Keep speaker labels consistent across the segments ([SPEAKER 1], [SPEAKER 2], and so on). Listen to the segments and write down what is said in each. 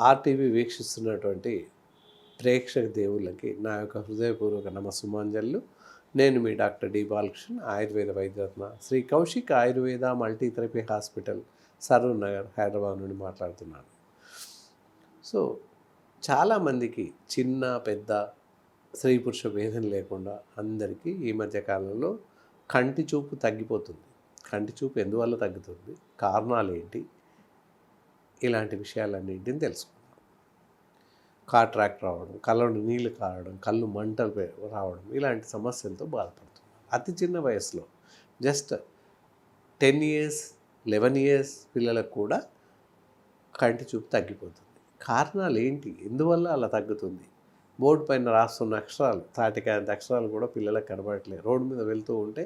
[SPEAKER 1] RTV వీక్షిస్తున్నటువంటి ప్రేక్షక దేవుళ్ళకి నా యొక్క హృదయపూర్వక నమస్సుమాంజలు. నేను మీ డాక్టర్ డి బాలకృష్ణ, ఆయుర్వేద వైద్యరత్న, శ్రీ కౌశిక్ ఆయుర్వేద మల్టీథెరపీ హాస్పిటల్, సరూర్ నగర్, హైదరాబాద్ నుండి మాట్లాడుతున్నాను. సో చాలామందికి చిన్న పెద్ద స్త్రీ పురుష భేదం లేకుండా అందరికీ ఈ మధ్యకాలంలో కంటి చూపు తగ్గిపోతుంది. కంటి చూపు ఎందువల్ల తగ్గుతుంది, కారణాలు ఏంటి, ఇలాంటి విషయాలన్నింటిని తెలుసుకుందాం. కాట్రాక్ట్ రావడం, కళ్ళను నీళ్లు కారడం, కళ్ళు మంటలు రావడం, ఇలాంటి సమస్యలతో బాధపడుతున్నారు. అతి చిన్న వయసులో జస్ట్ 10 years 11 years పిల్లలకు కూడా కంటి చూపు తగ్గిపోతుంది. కారణాలు ఏంటి, ఎందువల్ల అలా తగ్గుతుంది? బోర్డు పైన రాస్తున్న అక్షరాలు, తాటికాయంత అక్షరాలు కూడా పిల్లలకు కనబడట్లేదు. రోడ్డు మీద వెళ్తూ ఉంటే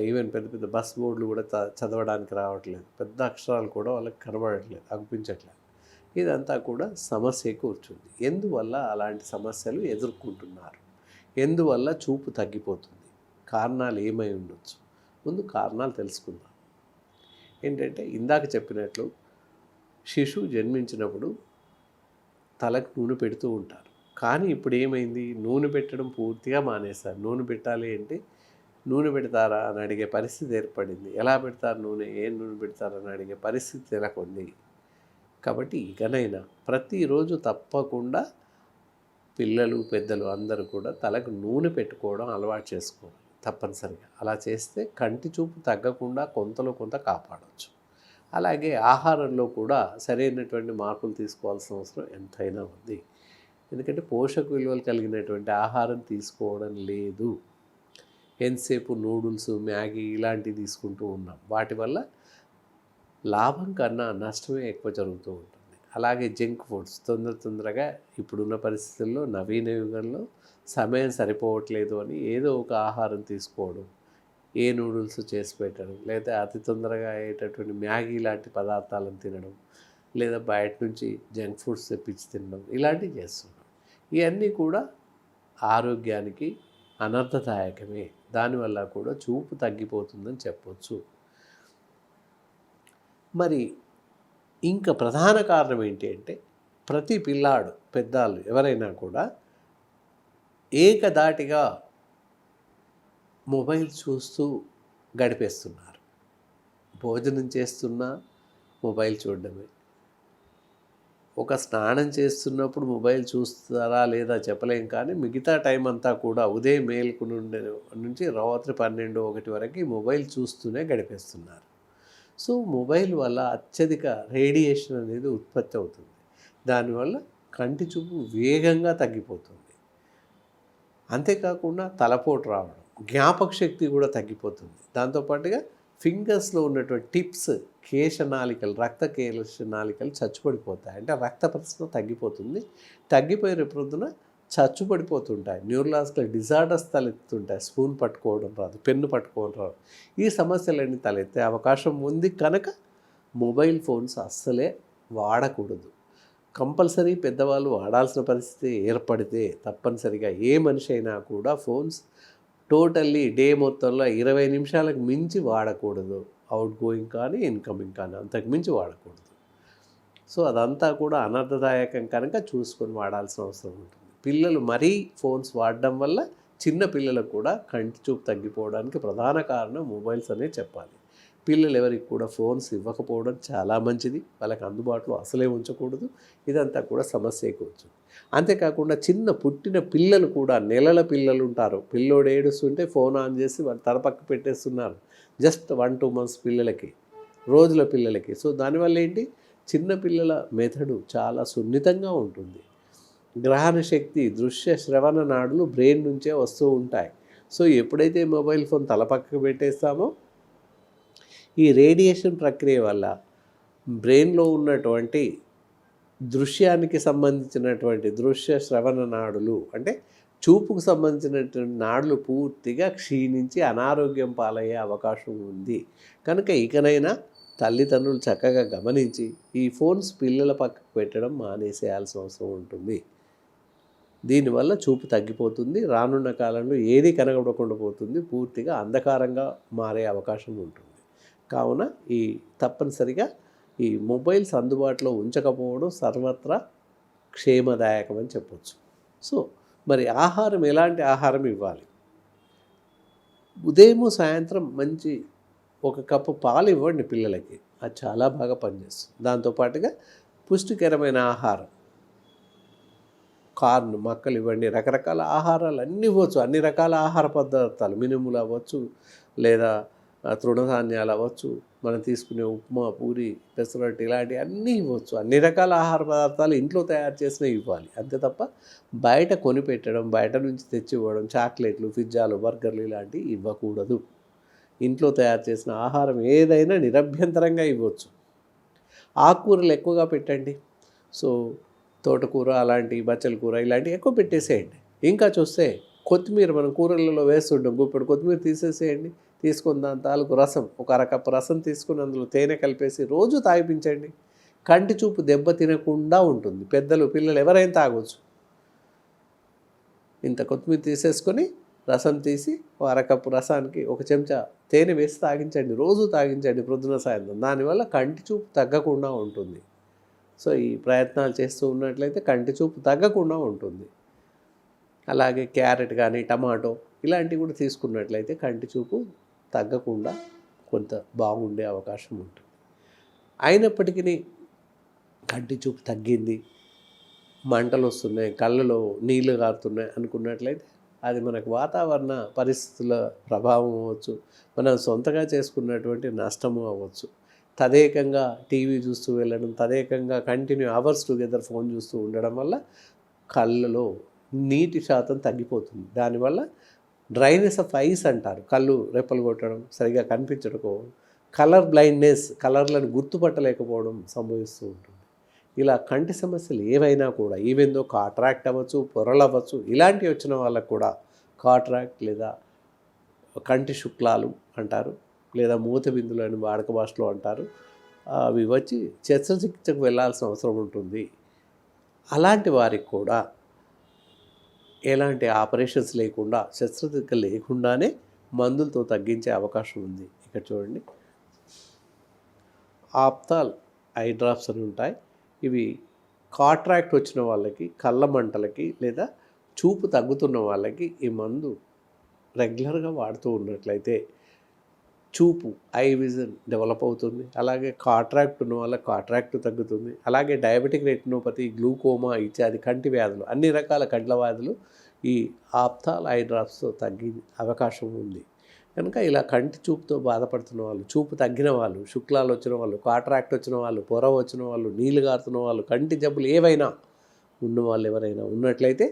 [SPEAKER 1] ఈవెన్ పెద్ద పెద్ద బస్ బోర్డులు కూడా చదవడానికి రావట్లేదు. పెద్ద అక్షరాలు కూడా వాళ్ళకి కనబడట్లేదు, అనిపించట్లేదు. ఇదంతా కూడా సమస్య కూర్చుంది. ఎందువల్ల అలాంటి సమస్యలు ఎదుర్కొంటున్నారు? ఎందువల్ల చూపు తగ్గిపోతుంది? కారణాలు ఏమై ఉండొచ్చు? ముందు కారణాలు తెలుసుకుందాం. ఏంటంటే ఇందాక చెప్పినట్లు శిశువు జన్మించినప్పుడు తలకు నూనె పెడుతూ ఉంటారు. కానీ ఇప్పుడు ఏమైంది, నూనె పెట్టడం పూర్తిగా మానేస్తారు. నూనె పెట్టాలి అంటే నూనె పెడతారా అని అడిగే పరిస్థితి ఏర్పడింది. ఎలా పెడతారు నూనె, ఏం నూనె పెడతారని అడిగే పరిస్థితి నెలకొంది. కాబట్టి ఇకనైనా ప్రతిరోజు తప్పకుండా పిల్లలు పెద్దలు అందరూ కూడా తలకు నూనె పెట్టుకోవడం అలవాటు చేసుకోవాలి తప్పనిసరిగా. అలా చేస్తే కంటి చూపు తగ్గకుండా కొంతలో కొంత కాపాడవచ్చు. అలాగే ఆహారంలో కూడా సరైనటువంటి మార్పులు తీసుకోవాల్సిన అవసరం ఎంతైనా ఉంది. ఎందుకంటే పోషక విలువలు కలిగినటువంటి ఆహారం తీసుకోవడం లేదు. ఎంతసేపు నూడిల్స్, మ్యాగీ ఇలాంటివి తీసుకుంటూ ఉన్నాం. వాటి వల్ల లాభం కన్నా నష్టమే ఎక్కువ జరుగుతూ ఉంటుంది. అలాగే జంక్ ఫుడ్స్ తొందరగా ఇప్పుడున్న పరిస్థితుల్లో నవీన యుగంలో సమయం సరిపోవట్లేదు అని ఏదో ఒక ఆహారం తీసుకోవడం, ఏ నూడిల్స్ చేసి పెట్టడం, లేదా అతి తొందరగా అయ్యేటటువంటి మ్యాగీ లాంటి పదార్థాలను తినడం, లేదా బయట నుంచి జంక్ ఫుడ్స్ తెప్పించి తినడం, ఇలాంటివి చేస్తున్నాం. ఇవన్నీ కూడా ఆరోగ్యానికి అనర్థదాయకమే. దానివల్ల కూడా చూపు తగ్గిపోతుందని చెప్పవచ్చు. మరి ఇంకా ప్రధాన కారణం ఏంటి అంటే, ప్రతి పిల్లాడు పెద్దలు ఎవరైనా కూడా ఏకధాటిగా మొబైల్ చూస్తూ గడిపేస్తున్నారు. భోజనం చేస్తున్నా మొబైల్ చూడడమే. ఒక స్నానం చేస్తున్నప్పుడు మొబైల్ చూస్తారా లేదా చెప్పలేం, కానీ మిగతా టైం అంతా కూడా ఉదయం మేలుకు నుంచి రాత్రి 12, 1 వరకు మొబైల్ చూస్తూనే గడిపేస్తున్నారు. సో మొబైల్ వల్ల అత్యధిక రేడియేషన్ అనేది ఉత్పత్తి అవుతుంది. దానివల్ల కంటి చూపు వేగంగా తగ్గిపోతుంది. అంతేకాకుండా తలపోటు రావడం, జ్ఞాపక శక్తి కూడా తగ్గిపోతుంది. దాంతోపాటుగా ఫింగర్స్లో ఉన్నటువంటి టిప్స్, కేశనాళికలు, రక్త కేశనాళికలు చచ్చుపడిపోతాయి. అంటే రక్త ప్రసరణ తగ్గిపోతుంది. తగ్గిపోయిన ప్రొద్దున చచ్చుపడిపోతుంటాయి. న్యూరలాజికల్ డిజార్డర్స్ తలెత్తుంటాయి. స్పూన్ పట్టుకోవడం రాదు, పెన్ను పట్టుకోవడం రాదు. ఈ సమస్యలన్నీ తలెత్తే అవకాశం ఉంది. కనుక మొబైల్ ఫోన్స్ అస్సలే వాడకూడదు. కంపల్సరీ పెద్దవాళ్ళు వాడాల్సిన పరిస్థితి ఏర్పడితే తప్పనిసరిగా ఏ మనిషి అయినా కూడా ఫోన్స్ టోటల్లీ డే మొత్తంలో 20 నిమిషాలకు మించి వాడకూడదు. అవుట్ గోయింగ్ కానీ ఇన్కమింగ్ కానీ అంతకు మించి వాడకూడదు. సో అదంతా కూడా అనర్థదాయకం కనుక చూసుకొని వాడాల్సిన అవసరం ఉంటుంది. పిల్లలు మరీ ఫోన్స్ వాడడం వల్ల చిన్న పిల్లలకు కూడా కంటి చూపు తగ్గిపోవడానికి ప్రధాన కారణం మొబైల్స్ అనే చెప్పాలి. పిల్లలు ఎవరికి కూడా ఫోన్స్ ఇవ్వకపోవడం చాలా మంచిది. వాళ్ళకి అందుబాటులో అసలే ఉంచకూడదు. ఇదంతా కూడా సమస్య కూర్చుంది. అంతేకాకుండా చిన్న పుట్టిన పిల్లలు కూడా, నెలల పిల్లలు ఉంటారు, పిల్లోడు ఏడుస్తుంటే ఫోన్ ఆన్ చేసి వాడు తలపక్క పెట్టేస్తున్నారు. జస్ట్ 1-2 months పిల్లలకి, రోజుల పిల్లలకి. సో దానివల్ల ఏంటి, చిన్న పిల్లల మెదడు చాలా సున్నితంగా ఉంటుంది. గ్రహణ శక్తి, దృశ్య శ్రవణ నాడులు బ్రెయిన్ నుంచే వస్తూ ఉంటాయి. సో ఎప్పుడైతే మొబైల్ ఫోన్ తలపక్కకు పెట్టేస్తామో ఈ రేడియేషన్ ప్రక్రియ వల్ల బ్రెయిన్లో ఉన్నటువంటి దృశ్యానికి సంబంధించినటువంటి దృశ్య శ్రవణ నాడులు, అంటే చూపుకు సంబంధించినటువంటి నాడులు పూర్తిగా క్షీణించి అనారోగ్యం పాలయ్యే అవకాశం ఉంది. కనుక ఇకనైనా తల్లిదండ్రులు చక్కగా గమనించి ఈ ఫోన్స్ పిల్లల పక్కకు పెట్టడం మానేసేయాల్సిన అవసరం ఉంటుంది. దీనివల్ల చూపు తగ్గిపోతుంది. రానున్న కాలంలో ఏది కనబడకుండా పోతుంది. పూర్తిగా అంధకారంగా మారే అవకాశం ఉంటుంది. కావున ఈ తప్పనిసరిగా ఈ మొబైల్స్ అందుబాటులో ఉంచకపోవడం సర్వత్రా క్షేమదాయకం అని చెప్పొచ్చు. సో మరి ఆహారం ఎలాంటి ఆహారం ఇవ్వాలి? ఉదయం సాయంత్రం మంచి ఒక కప్పు పాలు ఇవ్వండి పిల్లలకి, అది చాలా బాగా పనిచేస్తుంది. దాంతోపాటుగా పుష్టికరమైన ఆహారం, కార్న్ మక్కలు ఇవ్వండి, రకరకాల ఆహారాలు అన్నీ ఇవ్వచ్చు. అన్ని రకాల ఆహార పదార్థాలు, మినుములు అవ్వచ్చు, లేదా తృణధాన్యాలు అవ్వచ్చు, మనం తీసుకునే ఉప్మా, పూరి, పెసరట్టు ఇలాంటివి అన్నీ ఇవ్వచ్చు. అన్ని రకాల ఆహార పదార్థాలు ఇంట్లో తయారు చేసినవి ఇవ్వాలి. అంతే తప్ప బయట కొనిపెట్టడం, బయట నుంచి తెచ్చి ఇవ్వడం, చాక్లెట్లు, పిజ్జాలు, బర్గర్లు ఇలాంటివి ఇవ్వకూడదు. ఇంట్లో తయారు చేసిన ఆహారం ఏదైనా నిరభ్యంతరంగా ఇవ్వచ్చు. ఆకుకూరలు ఎక్కువగా పెట్టండి. సో తోటకూర అలాంటి, బచ్చల కూర ఇలాంటివి ఎక్కువ పెట్టేసేయండి. ఇంకా చూస్తే కొత్తిమీర మనం కూరలలో వేస్తుంటాం, గుప్పెడు కొత్తిమీర తీసేసేయండి. తీసుకొని దాని తాలూకు రసం, ఒక అరకప్పు రసం తీసుకుని అందులో తేనె కలిపేసి రోజు తాగిపించండి. కంటి చూపు దెబ్బ తినకుండా ఉంటుంది. పెద్దలు, పిల్లలు ఎవరైనా తాగొచ్చు. ఇంత కొత్తిమీర తీసేసుకొని రసం తీసి అరకప్పు రసానికి ఒక చెంచా తేనె వేసి తాగించండి. రోజు తాగించండి ప్రొద్దున సాయంత్రం. దానివల్ల కంటి చూపు తగ్గకుండా ఉంటుంది. సో ఈ ప్రయత్నాలు చేస్తూ ఉన్నట్లయితే కంటి చూపు తగ్గకుండా ఉంటుంది. అలాగే క్యారెట్ కానీ, టమాటో ఇలాంటివి కూడా తీసుకున్నట్లయితే కంటి చూపు తగ్గకుండా కొంత బాగుండే అవకాశం ఉంటుంది. అయినప్పటికీ కంటి చూపు తగ్గింది, మంటలు వస్తున్నాయి, కళ్ళలో నీళ్లు కారుతున్నాయి అనుకున్నట్లయితే అది మనకు వాతావరణ పరిస్థితుల ప్రభావం అవ్వచ్చు, మనం సొంతగా చేసుకున్నటువంటి నష్టము అవ్వచ్చు. తదేకంగా టీవీ చూస్తూ వెళ్ళడం, తదేకంగా కంటిన్యూ అవర్స్ టుగెదర్ ఫోన్ చూస్తూ ఉండడం వల్ల కళ్ళలో నీటి శాతం తగ్గిపోతుంది. దానివల్ల డ్రైనెస్ ఆఫ్ ఐస్ అంటారు. కళ్ళు రెప్పలు కొట్టడం, సరిగా కనిపించకపోవడం, కలర్ బ్లైండ్నెస్, కలర్లను గుర్తుపట్టలేకపోవడం సంభవిస్తూ ఉంటుంది. ఇలా కంటి సమస్యలు ఏవైనా కూడా, ఈవెందో కాట్రాక్ట్ అవ్వచ్చు, పొరలు అవ్వచ్చు, ఇలాంటివి వచ్చిన వాళ్ళకు కూడా కాట్రాక్ట్ లేదా కంటి శుక్లాలు అంటారు, లేదా మూతబిందులు అని వాడక భాషలో అంటారు. అవి వచ్చి శస్త్రచికిత్సకు వెళ్ళాల్సిన అవసరం ఉంటుంది. అలాంటి వారికి కూడా ఎలాంటి ఆపరేషన్స్ లేకుండా, శస్త్రచికిత్స లేకుండానే మందులతో తగ్గించే అవకాశం ఉంది. ఇక్కడ చూడండి, ఆప్తాల్ ఐ డ్రాప్స్ అని ఉంటాయి. ఇవి కాట్రాక్ట్ వచ్చిన వాళ్ళకి, కళ్ళ మంటలకి లేదా చూపు తగ్గుతున్న వాళ్ళకి ఈ మందు రెగ్యులర్గా వాడుతూ ఉన్నట్లయితే చూపు, ఐ విజన్ డెవలప్ అవుతుంది. అలాగే కాట్రాక్ట్ ఉన్న వాళ్ళకి కాట్రాక్ట్ తగ్గుతుంది. అలాగే డయాబెటిక్ రెటినోపతి, గ్లూకోమా ఇత్యాది కంటి వ్యాధులు, అన్ని రకాల కండ్ల వ్యాధులు ఈ ఆప్తాల్ ఐ డ్రాప్స్తో తగ్గే అవకాశం ఉంది. కనుక ఇలా కంటి చూపుతో బాధపడుతున్న వాళ్ళు, చూపు తగ్గిన వాళ్ళు, శుక్లాలు వచ్చిన వాళ్ళు, కాట్రాక్ట్ వచ్చిన వాళ్ళు, పొర వచ్చిన వాళ్ళు, నీళ్ళు గారుతున్న వాళ్ళు, కంటి జబ్బులు ఏవైనా ఉన్న వాళ్ళు ఎవరైనా ఉన్నట్లయితే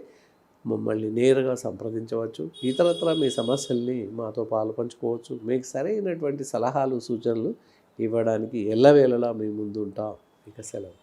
[SPEAKER 1] మమ్మల్ని నేరుగా సంప్రదించవచ్చు. ఇతరత్ర మీ సమస్యల్ని మాతో పాలుపంచుకోవచ్చు. మీకు సరైనటువంటి సలహాలు, సూచనలు ఇవ్వడానికి ఎల్లవేళలా మీ ముందు ఉంటాం. ఇక సెలవు.